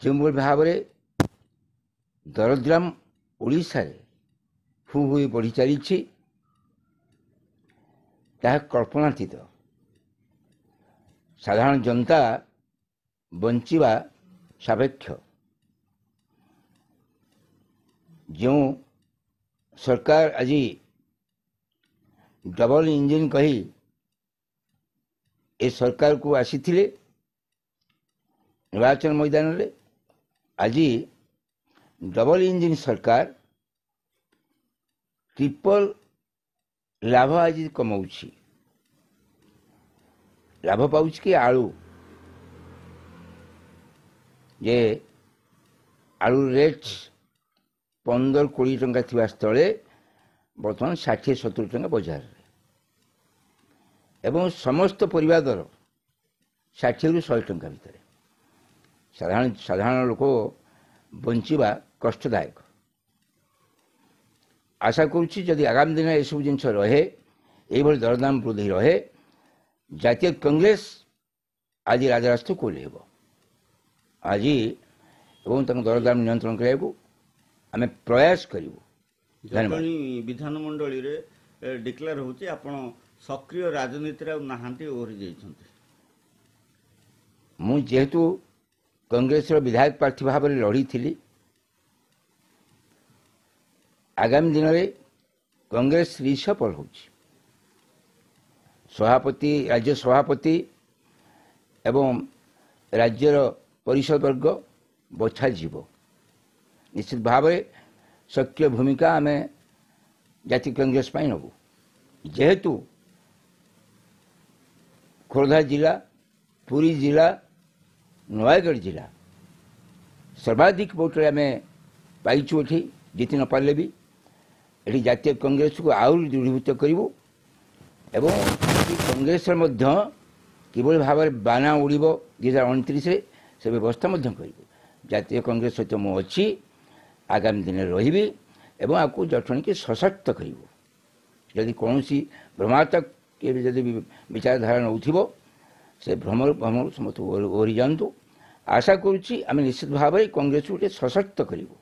ଯେଉଁଭଳି ଭାବରେ ଦରଦ୍ରାମ ଓଡ଼ିଶାରେ ହୁ ହୋଇ ବଢ଼ି ଚାଲିଛି ତାହା କଳ୍ପନାତୀତ। ସାଧାରଣ ଜନତା ବଞ୍ଚିବା ସାପେକ୍ଷ। ଯେଉଁ ସରକାର ଆଜି ଡବଲ ଇଞ୍ଜିନ୍ କହି ଏ ସରକାରକୁ ଆସିଥିଲେ ନିର୍ବାଚନ ମଇଦାନରେ, ଆଜି ଡବଲ ଇଞ୍ଜିନ୍ ସରକାର ଟ୍ରିପଲ ଲାଭ ଆଜି କମାଉଛି। ଲାଭ ପାଉଛି କି ଆଳୁ, ଯେ ଆଳୁ ରେଟ୍ 15-20 ଟଙ୍କା ଥିବା ସ୍ଥଳେ ବର୍ତ୍ତମାନ 60-70 ଟଙ୍କା ବଜାରରେ, ଏବଂ ସମସ୍ତ ପରିବା ଦର 60ରୁ 100 ଟଙ୍କା ଭିତରେ। ସାଧାରଣ ଲୋକ ବଞ୍ଚିବା କଷ୍ଟଦାୟକ। ଆଶା କରୁଛି ଯଦି ଆଗାମୀ ଦିନରେ ଏସବୁ ଜିନିଷ ରହେ, ଏଇଭଳି ଦରଦାମ ବୃଦ୍ଧି ରହେ, ଜାତୀୟ କଂଗ୍ରେସ ଆଜି ରାଜରାସ୍ତାକୁ ଓହ୍ଲାଇବ ଆଜି, ଏବଂ ତାଙ୍କ ଦରଦାମ ନିୟନ୍ତ୍ରଣ କରିବାକୁ ଆମେ ପ୍ରୟାସ କରିବୁ। ଜଟଣୀ ବିଧାନମଣ୍ଡଳୀରେ ଡିକ୍ଲେୟାର ହେଉଛି ଆପଣ ସକ୍ରିୟ ରାଜନୀତିରେ ଆଉ ନାହାନ୍ତି, ଓହରି ଯାଇଛନ୍ତି। ମୁଁ ଯେହେତୁ କଂଗ୍ରେସର ବିଧାୟକ ପ୍ରାର୍ଥୀ ଭାବରେ ଲଢ଼ିଥିଲି, ଆଗାମୀ ଦିନରେ କଂଗ୍ରେସ ରିସଫଲ ହେଉଛି। ସଭାପତି, ରାଜ୍ୟ ସଭାପତି ଏବଂ ରାଜ୍ୟର ପରିଷଦବର୍ଗ ବଛାଯିବ। ନିଶ୍ଚିତ ଭାବରେ ସକ୍ରିୟ ଭୂମିକା ଆମେ ଜାତୀୟ କଂଗ୍ରେସ ପାଇଁ ନେବୁ। ଯେହେତୁ ଖୋର୍ଦ୍ଧା ଜିଲ୍ଲା, ପୁରୀ ଜିଲ୍ଲା, ନୟାଗଡ଼ ଜିଲ୍ଲା ସର୍ବାଧିକ ଭୋଟରେ ଆମେ ପାଇଛୁ, ଏଠି ଜିତି ନ ପାରିଲେ ବି ଏଠି ଜାତୀୟ କଂଗ୍ରେସକୁ ଆହୁରି ଦୃଢ଼ୀଭୂତ କରିବୁ, ଏବଂ କଂଗ୍ରେସର ମଧ୍ୟ କିଭଳି ଭାବରେ ବାନା ଉଡ଼ିବ 2029ରେ ସେ ବ୍ୟବସ୍ଥା ମଧ୍ୟ କରିବୁ। ଜାତୀୟ କଂଗ୍ରେସ ସହିତ ମୁଁ ଅଛି, ଆଗାମୀ ଦିନରେ ରହିବି, ଏବଂ ଆକୁ ଜଟଣୀକି ସଶକ୍ତ କରିବୁ। ଯଦି କୌଣସି ଭ୍ରମାତ୍ମକ ଯଦି ବିଚାରଧାରା ନେଉଥିବ, ସେ ଭ୍ରମରୁ ସମସ୍ତେ ଓହରି ଯାଆନ୍ତୁ। ଆଶା କରୁଛି ଆମେ ନିଶ୍ଚିତ ଭାବରେ କଂଗ୍ରେସକୁ ଗୋଟିଏ ସଶକ୍ତ କରିବୁ।